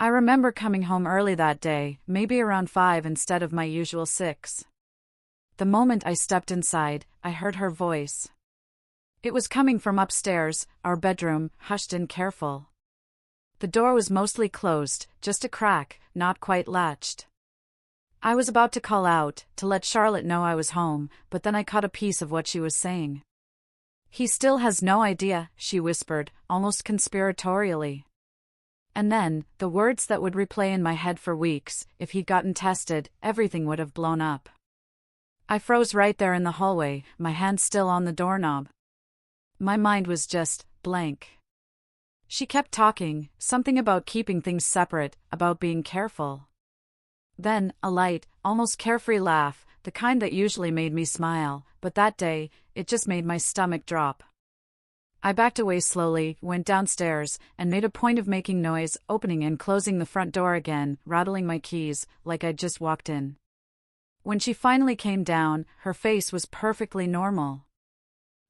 I remember coming home early that day, maybe around 5 instead of my usual 6. The moment I stepped inside, I heard her voice. It was coming from upstairs, our bedroom, hushed and careful. The door was mostly closed, just a crack, not quite latched. I was about to call out, to let Charlotte know I was home, but then I caught a piece of what she was saying. "He still has no idea," she whispered, almost conspiratorially. And then, the words that would replay in my head for weeks: if he'd gotten tested, everything would have blown up. I froze right there in the hallway, my hand still on the doorknob. My mind was just blank. She kept talking, something about keeping things separate, about being careful. Then, a light, almost carefree laugh, the kind that usually made me smile, but that day, it just made my stomach drop. I backed away slowly, went downstairs, and made a point of making noise, opening and closing the front door again, rattling my keys, like I'd just walked in. When she finally came down, her face was perfectly normal.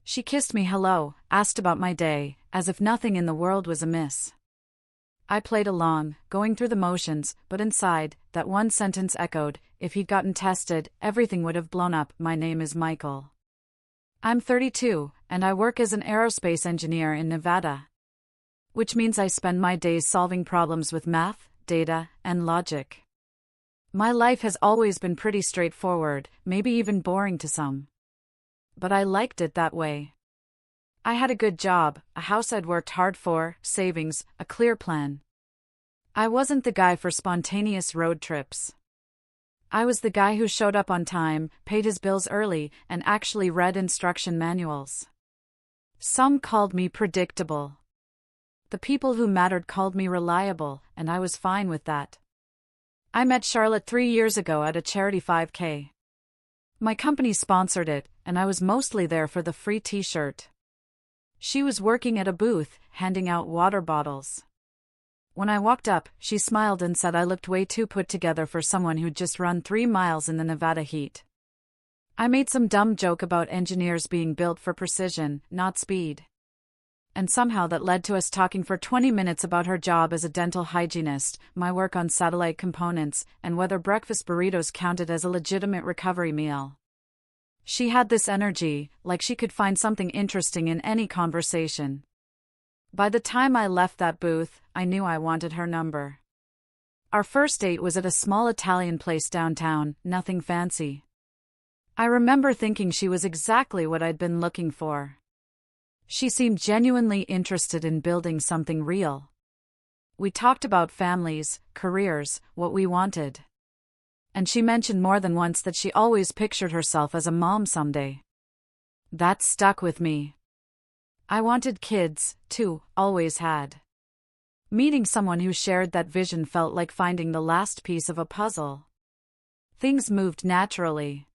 She kissed me hello, asked about my day, as if nothing in the world was amiss. I played along, going through the motions, but inside, that one sentence echoed: if he'd gotten tested, everything would have blown up. My name is Michael. I'm 32, and I work as an aerospace engineer in Nevada. Which means I spend my days solving problems with math, data, and logic. My life has always been pretty straightforward, maybe even boring to some. But I liked it that way. I had a good job, a house I'd worked hard for, savings, a clear plan. I wasn't the guy for spontaneous road trips. I was the guy who showed up on time, paid his bills early, and actually read instruction manuals. Some called me predictable. The people who mattered called me reliable, and I was fine with that. I met Charlotte 3 years ago at a charity 5K. My company sponsored it, and I was mostly there for the free t-shirt. She was working at a booth, handing out water bottles. When I walked up, she smiled and said I looked way too put together for someone who'd just run 3 miles in the Nevada heat. I made some dumb joke about engineers being built for precision, not speed. And somehow that led to us talking for 20 minutes about her job as a dental hygienist, my work on satellite components, and whether breakfast burritos counted as a legitimate recovery meal. She had this energy, like she could find something interesting in any conversation. By the time I left that booth, I knew I wanted her number. Our first date was at a small Italian place downtown, nothing fancy. I remember thinking she was exactly what I'd been looking for. She seemed genuinely interested in building something real. We talked about families, careers, what we wanted. And she mentioned more than once that she always pictured herself as a mom someday. That stuck with me. I wanted kids, too, always had. Meeting someone who shared that vision felt like finding the last piece of a puzzle. Things moved naturally.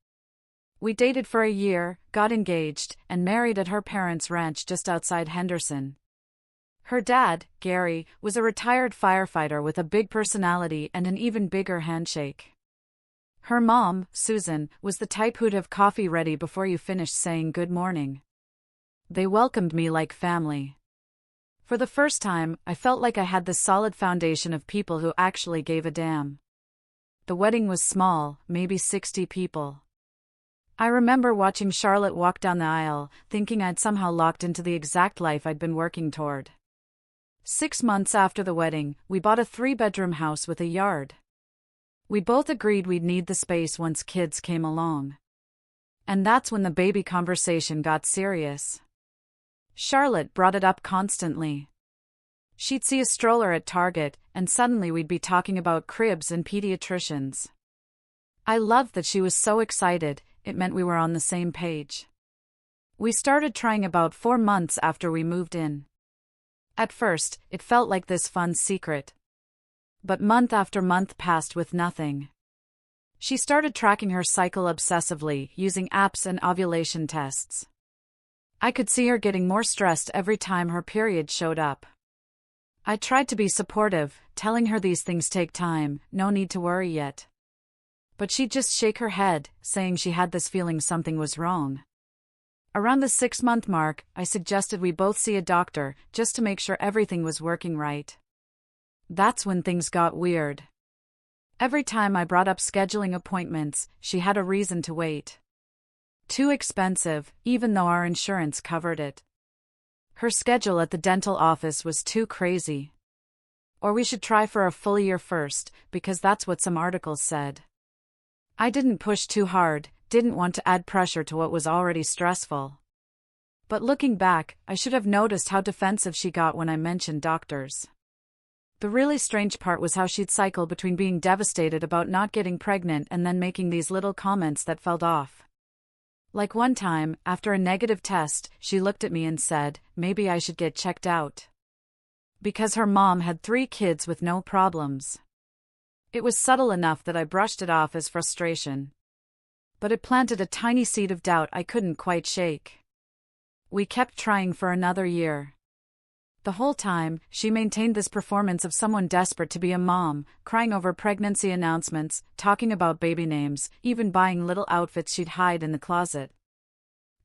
We dated for a year, got engaged, and married at her parents' ranch just outside Henderson. Her dad, Gary, was a retired firefighter with a big personality and an even bigger handshake. Her mom, Susan, was the type who'd have coffee ready before you finished saying good morning. They welcomed me like family. For the first time, I felt like I had this solid foundation of people who actually gave a damn. The wedding was small, maybe 60 people. I remember watching Charlotte walk down the aisle, thinking I'd somehow locked into the exact life I'd been working toward. 6 months after the wedding, we bought a 3-bedroom house with a yard. We both agreed we'd need the space once kids came along. And that's when the baby conversation got serious. Charlotte brought it up constantly. She'd see a stroller at Target, and suddenly we'd be talking about cribs and pediatricians. I loved that she was so excited. It meant we were on the same page. We started trying about 4 months after we moved in. At first, it felt like this fun secret. But month after month passed with nothing. She started tracking her cycle obsessively, using apps and ovulation tests. I could see her getting more stressed every time her period showed up. I tried to be supportive, telling her these things take time, no need to worry yet. But she'd just shake her head, saying she had this feeling something was wrong. Around the 6-month mark, I suggested we both see a doctor, just to make sure everything was working right. That's when things got weird. Every time I brought up scheduling appointments, she had a reason to wait. Too expensive, even though our insurance covered it. Her schedule at the dental office was too crazy. Or we should try for a full year first, because that's what some articles said. I didn't push too hard, didn't want to add pressure to what was already stressful. But looking back, I should have noticed how defensive she got when I mentioned doctors. The really strange part was how she'd cycle between being devastated about not getting pregnant and then making these little comments that felt off. Like one time, after a negative test, she looked at me and said, maybe I should get checked out. Because her mom had 3 kids with no problems. It was subtle enough that I brushed it off as frustration. But it planted a tiny seed of doubt I couldn't quite shake. We kept trying for another year. The whole time, she maintained this performance of someone desperate to be a mom, crying over pregnancy announcements, talking about baby names, even buying little outfits she'd hide in the closet.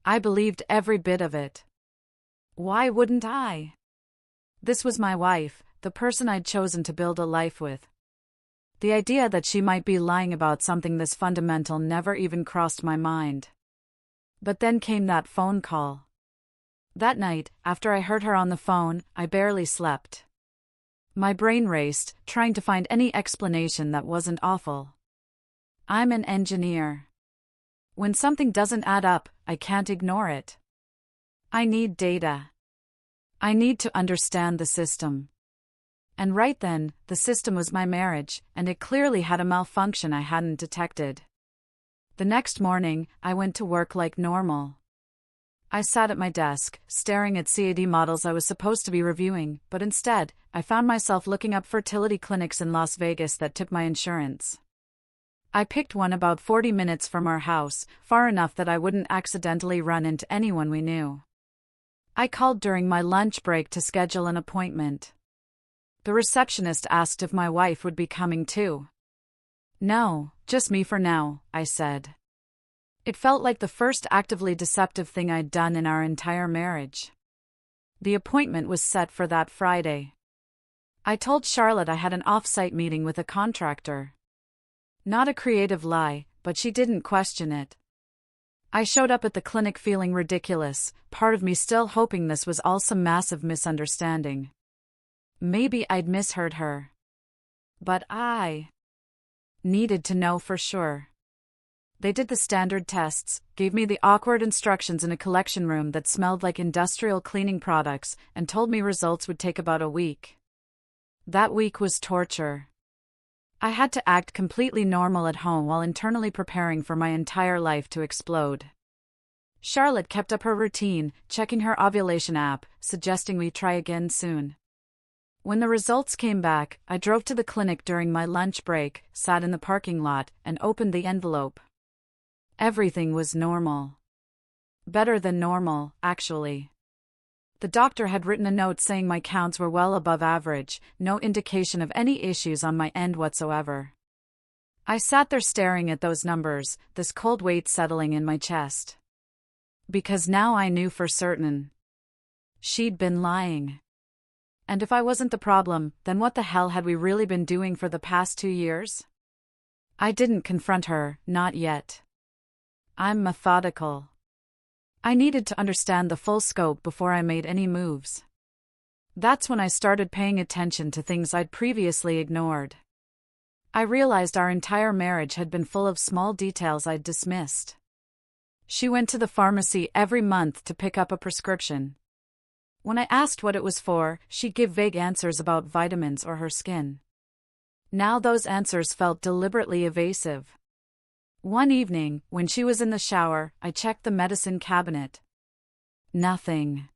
I believed every bit of it. Why wouldn't I? This was my wife, the person I'd chosen to build a life with. The idea that she might be lying about something this fundamental never even crossed my mind. But then came that phone call. That night, after I heard her on the phone, I barely slept. My brain raced, trying to find any explanation that wasn't awful. I'm an engineer. When something doesn't add up, I can't ignore it. I need data. I need to understand the system. And right then, the system was my marriage, and it clearly had a malfunction I hadn't detected. The next morning, I went to work like normal. I sat at my desk, staring at CAD models I was supposed to be reviewing, but instead, I found myself looking up fertility clinics in Las Vegas that took my insurance. I picked one about 40 minutes from our house, far enough that I wouldn't accidentally run into anyone we knew. I called during my lunch break to schedule an appointment. The receptionist asked if my wife would be coming too. No, just me for now, I said. It felt like the first actively deceptive thing I'd done in our entire marriage. The appointment was set for that Friday. I told Charlotte I had an off-site meeting with a contractor. Not a creative lie, but she didn't question it. I showed up at the clinic feeling ridiculous, part of me still hoping this was all some massive misunderstanding. Maybe I'd misheard her. But I needed to know for sure. They did the standard tests, gave me the awkward instructions in a collection room that smelled like industrial cleaning products, and told me results would take about a week. That week was torture. I had to act completely normal at home while internally preparing for my entire life to explode. Charlotte kept up her routine, checking her ovulation app, suggesting we try again soon. When the results came back, I drove to the clinic during my lunch break, sat in the parking lot, and opened the envelope. Everything was normal. Better than normal, actually. The doctor had written a note saying my counts were well above average, no indication of any issues on my end whatsoever. I sat there staring at those numbers, this cold weight settling in my chest. Because now I knew for certain. She'd been lying. And if I wasn't the problem, then what the hell had we really been doing for the past 2 years? I didn't confront her, not yet. I'm methodical. I needed to understand the full scope before I made any moves. That's when I started paying attention to things I'd previously ignored. I realized our entire marriage had been full of small details I'd dismissed. She went to the pharmacy every month to pick up a prescription. When I asked what it was for, she'd give vague answers about vitamins or her skin. Now those answers felt deliberately evasive. One evening, when she was in the shower, I checked the medicine cabinet. Nothing.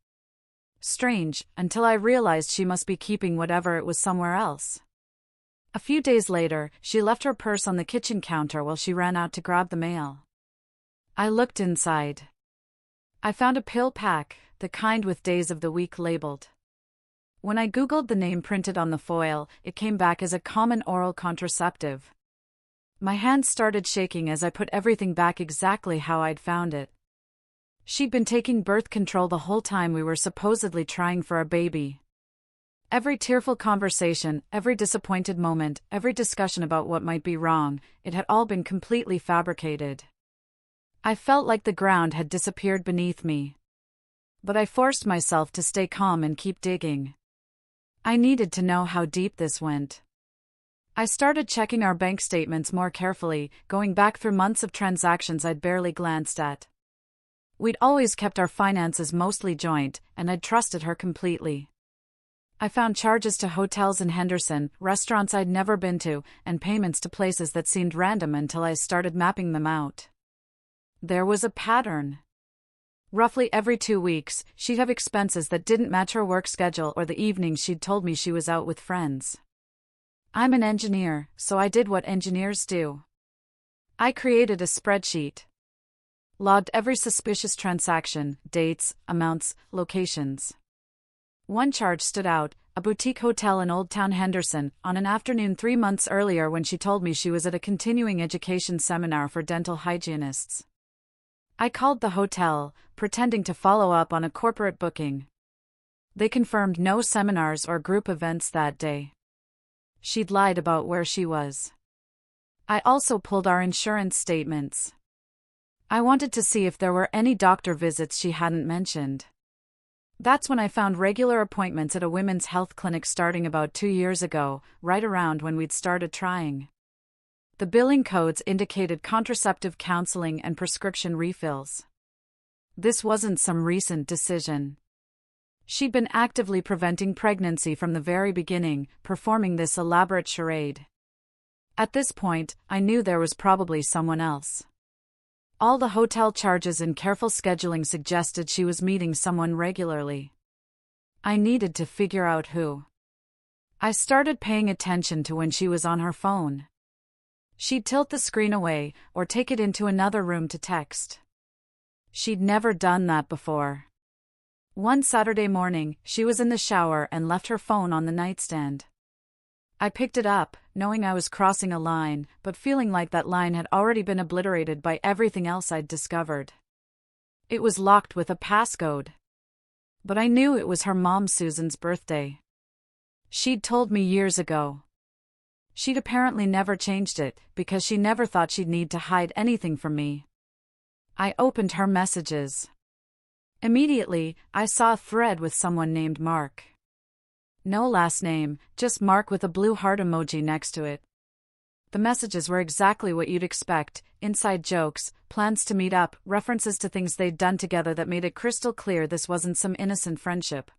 Strange, until I realized she must be keeping whatever it was somewhere else. A few days later, she left her purse on the kitchen counter while she ran out to grab the mail. I looked inside. I found a pill pack, the kind with days of the week labeled. When I Googled the name printed on the foil, it came back as a common oral contraceptive. My hands started shaking as I put everything back exactly how I'd found it. She'd been taking birth control the whole time we were supposedly trying for a baby. Every tearful conversation, every disappointed moment, every discussion about what might be wrong, it had all been completely fabricated. I felt like the ground had disappeared beneath me. But I forced myself to stay calm and keep digging. I needed to know how deep this went. I started checking our bank statements more carefully, going back through months of transactions I'd barely glanced at. We'd always kept our finances mostly joint, and I'd trusted her completely. I found charges to hotels in Henderson, restaurants I'd never been to, and payments to places that seemed random until I started mapping them out. There was a pattern. Roughly every 2 weeks, she'd have expenses that didn't match her work schedule or the evenings she'd told me she was out with friends. I'm an engineer, so I did what engineers do. I created a spreadsheet. Logged every suspicious transaction, dates, amounts, locations. One charge stood out, a boutique hotel in Old Town Henderson, on an afternoon 3 months earlier when she told me she was at a continuing education seminar for dental hygienists. I called the hotel, pretending to follow up on a corporate booking. They confirmed no seminars or group events that day. She'd lied about where she was. I also pulled our insurance statements. I wanted to see if there were any doctor visits she hadn't mentioned. That's when I found regular appointments at a women's health clinic starting about 2 years ago, right around when we'd started trying. The billing codes indicated contraceptive counseling and prescription refills. This wasn't some recent decision. She'd been actively preventing pregnancy from the very beginning, performing this elaborate charade. At this point, I knew there was probably someone else. All the hotel charges and careful scheduling suggested she was meeting someone regularly. I needed to figure out who. I started paying attention to when she was on her phone. She'd tilt the screen away, or take it into another room to text. She'd never done that before. One Saturday morning, she was in the shower and left her phone on the nightstand. I picked it up, knowing I was crossing a line, but feeling like that line had already been obliterated by everything else I'd discovered. It was locked with a passcode. But I knew it was her mom Susan's birthday. She'd told me years ago. She'd apparently never changed it, because she never thought she'd need to hide anything from me. I opened her messages. Immediately, I saw a thread with someone named Mark. No last name, just Mark with a blue heart emoji next to it. The messages were exactly what you'd expect: inside jokes, plans to meet up, references to things they'd done together that made it crystal clear this wasn't some innocent friendship.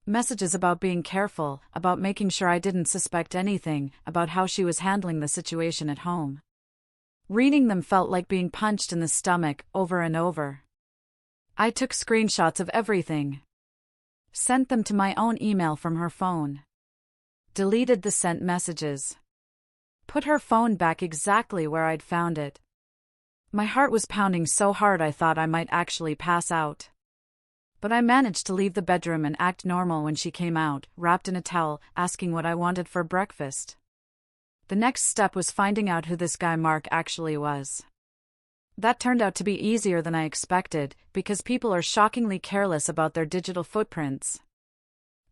Messages about being careful, about making sure I didn't suspect anything, about how she was handling the situation at home. Reading them felt like being punched in the stomach, over and over. I took screenshots of everything. Sent them to my own email from her phone. Deleted the sent messages. Put her phone back exactly where I'd found it. My heart was pounding so hard I thought I might actually pass out. But I managed to leave the bedroom and act normal when she came out, wrapped in a towel, asking what I wanted for breakfast. The next step was finding out who this guy Mark actually was. That turned out to be easier than I expected, because people are shockingly careless about their digital footprints.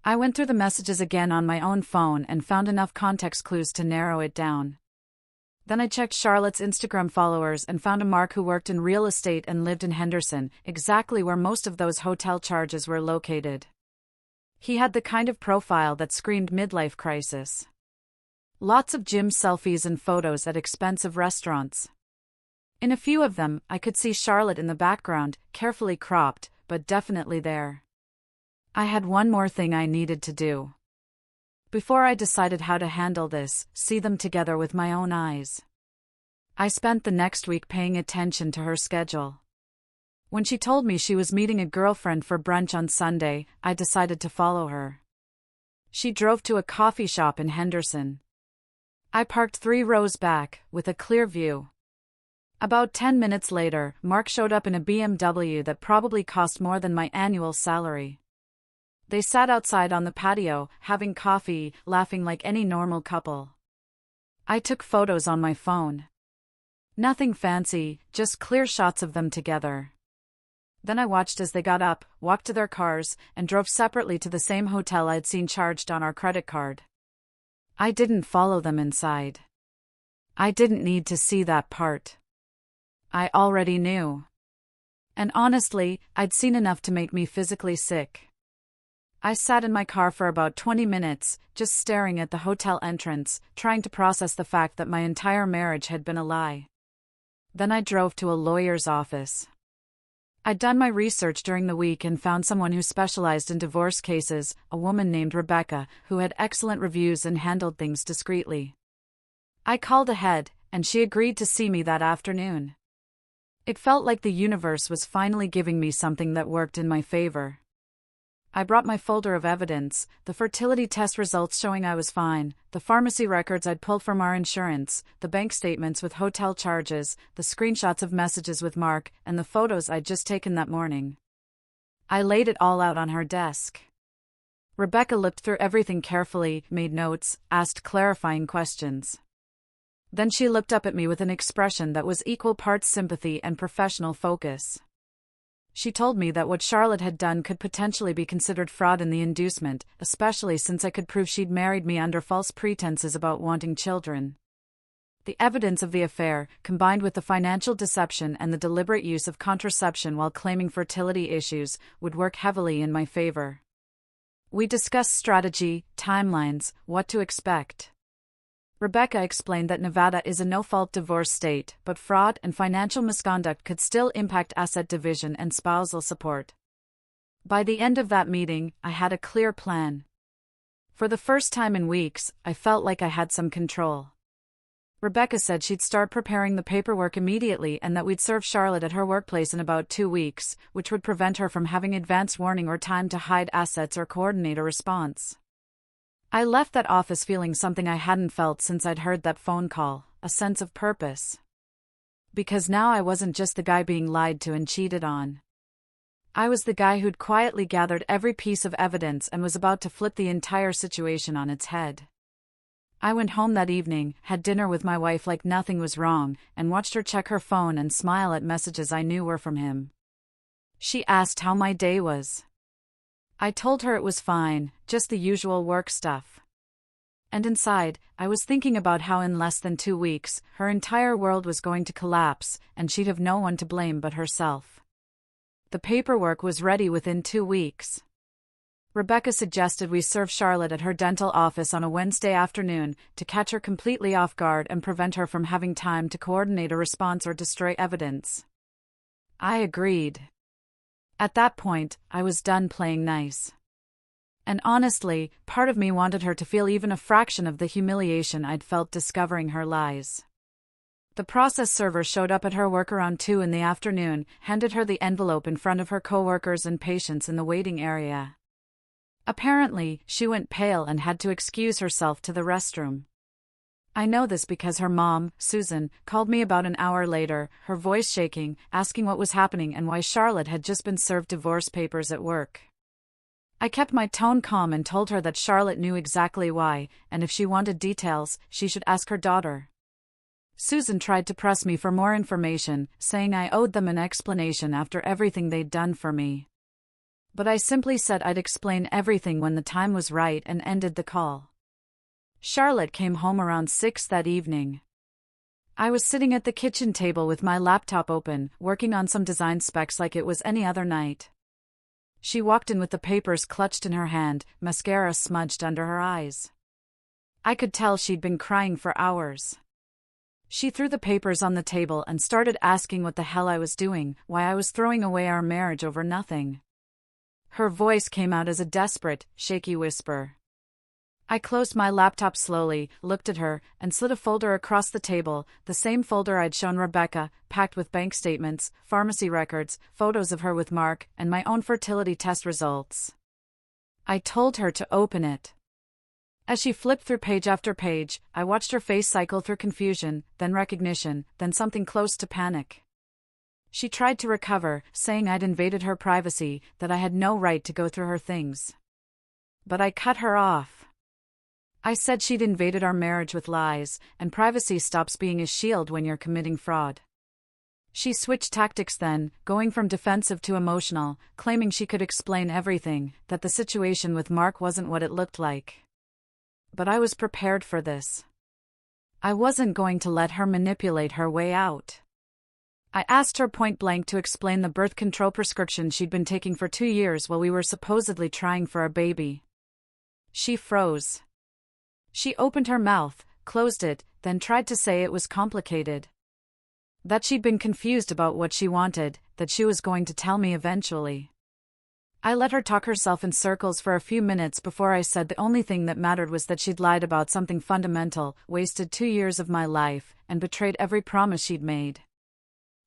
I went through the messages again on my own phone and found enough context clues to narrow it down. Then I checked Charlotte's Instagram followers and found a Mark who worked in real estate and lived in Henderson, exactly where most of those hotel charges were located. He had the kind of profile that screamed midlife crisis. Lots of gym selfies and photos at expensive restaurants. In a few of them, I could see Charlotte in the background, carefully cropped, but definitely there. I had one more thing I needed to do. Before I decided how to handle this, see them together with my own eyes. I spent the next week paying attention to her schedule. When she told me she was meeting a girlfriend for brunch on Sunday, I decided to follow her. She drove to a coffee shop in Henderson. I parked 3 rows back, with a clear view. About 10 minutes later, Mark showed up in a BMW that probably cost more than my annual salary. They sat outside on the patio, having coffee, laughing like any normal couple. I took photos on my phone. Nothing fancy, just clear shots of them together. Then I watched as they got up, walked to their cars, and drove separately to the same hotel I'd seen charged on our credit card. I didn't follow them inside. I didn't need to see that part. I already knew. And honestly, I'd seen enough to make me physically sick. I sat in my car for about 20 minutes, just staring at the hotel entrance, trying to process the fact that my entire marriage had been a lie. Then I drove to a lawyer's office. I'd done my research during the week and found someone who specialized in divorce cases, a woman named Rebecca, who had excellent reviews and handled things discreetly. I called ahead, and she agreed to see me that afternoon. It felt like the universe was finally giving me something that worked in my favor. I brought my folder of evidence, the fertility test results showing I was fine, the pharmacy records I'd pulled from our insurance, the bank statements with hotel charges, the screenshots of messages with Mark, and the photos I'd just taken that morning. I laid it all out on her desk. Rebecca looked through everything carefully, made notes, asked clarifying questions. Then she looked up at me with an expression that was equal parts sympathy and professional focus. She told me that what Charlotte had done could potentially be considered fraud in the inducement, especially since I could prove she'd married me under false pretenses about wanting children. The evidence of the affair, combined with the financial deception and the deliberate use of contraception while claiming fertility issues, would work heavily in my favor. We discussed strategy, timelines, what to expect. Rebecca explained that Nevada is a no-fault divorce state, but fraud and financial misconduct could still impact asset division and spousal support. By the end of that meeting, I had a clear plan. For the first time in weeks, I felt like I had some control. Rebecca said she'd start preparing the paperwork immediately and that we'd serve Charlotte at her workplace in about 2 weeks, which would prevent her from having advance warning or time to hide assets or coordinate a response. I left that office feeling something I hadn't felt since I'd heard that phone call, a sense of purpose. Because now I wasn't just the guy being lied to and cheated on. I was the guy who'd quietly gathered every piece of evidence and was about to flip the entire situation on its head. I went home that evening, had dinner with my wife like nothing was wrong, and watched her check her phone and smile at messages I knew were from him. She asked how my day was. I told her it was fine, just the usual work stuff. And inside, I was thinking about how in less than 2 weeks, her entire world was going to collapse, and she'd have no one to blame but herself. The paperwork was ready within 2 weeks. Rebecca suggested we serve Charlotte at her dental office on a Wednesday afternoon to catch her completely off guard and prevent her from having time to coordinate a response or destroy evidence. I agreed. At that point, I was done playing nice. And honestly, part of me wanted her to feel even a fraction of the humiliation I'd felt discovering her lies. The process server showed up at her work around 2 in the afternoon, handed her the envelope in front of her coworkers and patients in the waiting area. Apparently, she went pale and had to excuse herself to the restroom. I know this because her mom, Susan, called me about an hour later, her voice shaking, asking what was happening and why Charlotte had just been served divorce papers at work. I kept my tone calm and told her that Charlotte knew exactly why, and if she wanted details, she should ask her daughter. Susan tried to press me for more information, saying I owed them an explanation after everything they'd done for me. But I simply said I'd explain everything when the time was right and ended the call. Charlotte came home around 6 that evening. I was sitting at the kitchen table with my laptop open, working on some design specs like it was any other night. She walked in with the papers clutched in her hand, mascara smudged under her eyes. I could tell she'd been crying for hours. She threw the papers on the table and started asking what the hell I was doing, why I was throwing away our marriage over nothing. Her voice came out as a desperate, shaky whisper. I closed my laptop slowly, looked at her, and slid a folder across the table, the same folder I'd shown Rebecca, packed with bank statements, pharmacy records, photos of her with Mark, and my own fertility test results. I told her to open it. As she flipped through page after page, I watched her face cycle through confusion, then recognition, then something close to panic. She tried to recover, saying I'd invaded her privacy, that I had no right to go through her things. But I cut her off. I said she'd invaded our marriage with lies, and privacy stops being a shield when you're committing fraud. She switched tactics then, going from defensive to emotional, claiming she could explain everything, that the situation with Mark wasn't what it looked like. But I was prepared for this. I wasn't going to let her manipulate her way out. I asked her point blank to explain the birth control prescription she'd been taking for 2 years while we were supposedly trying for a baby. She froze. She opened her mouth, closed it, then tried to say it was complicated. That she'd been confused about what she wanted, that she was going to tell me eventually. I let her talk herself in circles for a few minutes before I said the only thing that mattered was that she'd lied about something fundamental, wasted 2 years of my life, and betrayed every promise she'd made.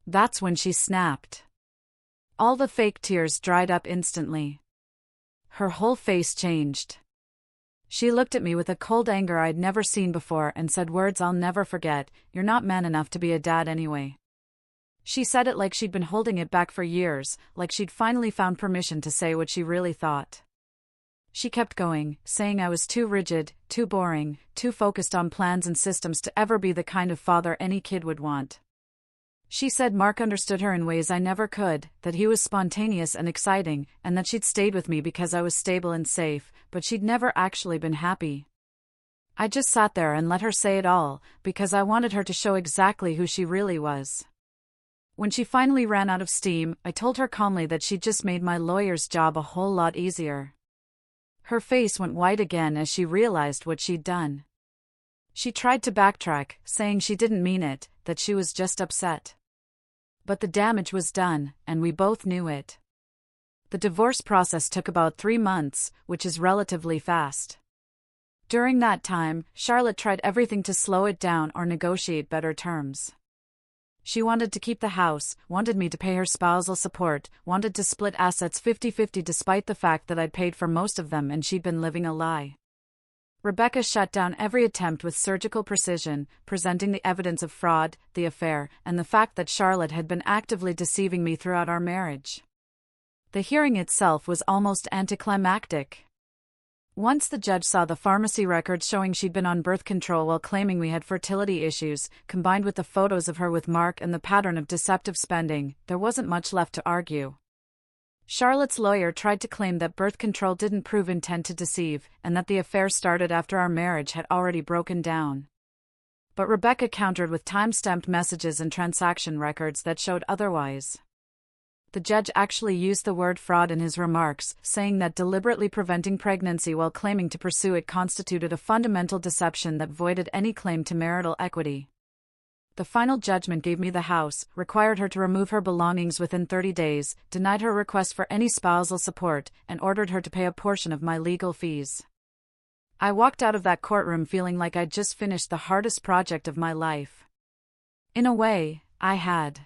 That's when she snapped. All the fake tears dried up instantly. Her whole face changed. She looked at me with a cold anger I'd never seen before and said words I'll never forget, "You're not man enough to be a dad anyway." She said it like she'd been holding it back for years, like she'd finally found permission to say what she really thought. She kept going, saying I was too rigid, too boring, too focused on plans and systems to ever be the kind of father any kid would want. She said Mark understood her in ways I never could, that he was spontaneous and exciting, and that she'd stayed with me because I was stable and safe, but she'd never actually been happy. I just sat there and let her say it all, because I wanted her to show exactly who she really was. When she finally ran out of steam, I told her calmly that she'd just made my lawyer's job a whole lot easier. Her face went white again as she realized what she'd done. She tried to backtrack, saying she didn't mean it, that she was just upset. But the damage was done, and we both knew it. The divorce process took about 3 months, which is relatively fast. During that time, Charlotte tried everything to slow it down or negotiate better terms. She wanted to keep the house, wanted me to pay her spousal support, wanted to split assets 50-50 despite the fact that I'd paid for most of them and she'd been living a lie. Rebecca shut down every attempt with surgical precision, presenting the evidence of fraud, the affair, and the fact that Charlotte had been actively deceiving me throughout our marriage. The hearing itself was almost anticlimactic. Once the judge saw the pharmacy records showing she'd been on birth control while claiming we had fertility issues, combined with the photos of her with Mark and the pattern of deceptive spending, there wasn't much left to argue. Charlotte's lawyer tried to claim that birth control didn't prove intent to deceive, and that the affair started after our marriage had already broken down. But Rebecca countered with time-stamped messages and transaction records that showed otherwise. The judge actually used the word fraud in his remarks, saying that deliberately preventing pregnancy while claiming to pursue it constituted a fundamental deception that voided any claim to marital equity. The final judgment gave me the house, required her to remove her belongings within 30 days, denied her request for any spousal support, and ordered her to pay a portion of my legal fees. I walked out of that courtroom feeling like I'd just finished the hardest project of my life. In a way, I had.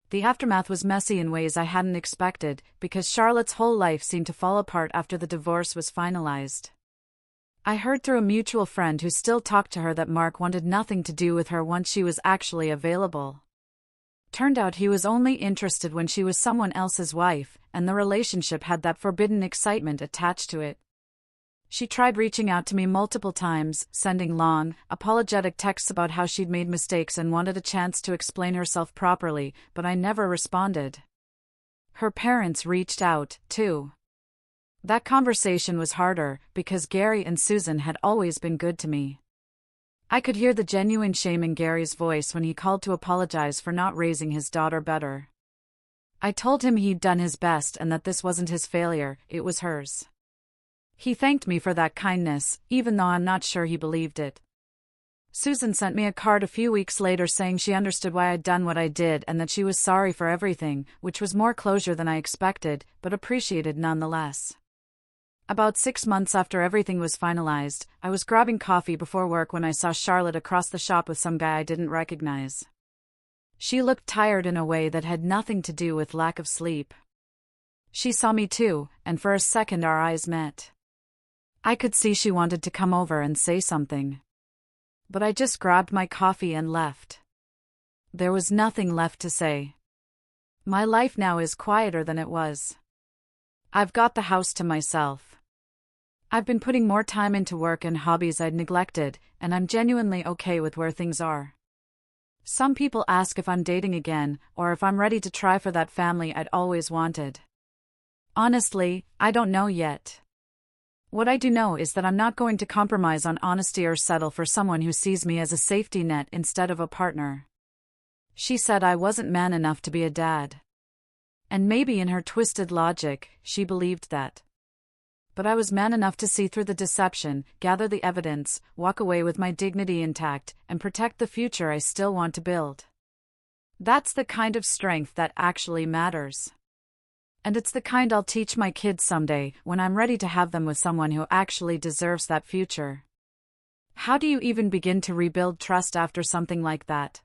The aftermath was messy in ways I hadn't expected, because Charlotte's whole life seemed to fall apart after the divorce was finalized. I heard through a mutual friend who still talked to her that Mark wanted nothing to do with her once she was actually available. Turned out he was only interested when she was someone else's wife, and the relationship had that forbidden excitement attached to it. She tried reaching out to me multiple times, sending long, apologetic texts about how she'd made mistakes and wanted a chance to explain herself properly, but I never responded. Her parents reached out, too. That conversation was harder, because Gary and Susan had always been good to me. I could hear the genuine shame in Gary's voice when he called to apologize for not raising his daughter better. I told him he'd done his best and that this wasn't his failure, it was hers. He thanked me for that kindness, even though I'm not sure he believed it. Susan sent me a card a few weeks later saying she understood why I'd done what I did and that she was sorry for everything, which was more closure than I expected, but appreciated nonetheless. About 6 months after everything was finalized, I was grabbing coffee before work when I saw Charlotte across the shop with some guy I didn't recognize. She looked tired in a way that had nothing to do with lack of sleep. She saw me too, and for a second our eyes met. I could see she wanted to come over and say something. But I just grabbed my coffee and left. There was nothing left to say. My life now is quieter than it was. I've got the house to myself. I've been putting more time into work and hobbies I'd neglected, and I'm genuinely okay with where things are. Some people ask if I'm dating again, or if I'm ready to try for that family I'd always wanted. Honestly, I don't know yet. What I do know is that I'm not going to compromise on honesty or settle for someone who sees me as a safety net instead of a partner. She said I wasn't man enough to be a dad. And maybe in her twisted logic, she believed that. But I was man enough to see through the deception, gather the evidence, walk away with my dignity intact, and protect the future I still want to build. That's the kind of strength that actually matters. And it's the kind I'll teach my kids someday, when I'm ready to have them with someone who actually deserves that future. How do you even begin to rebuild trust after something like that?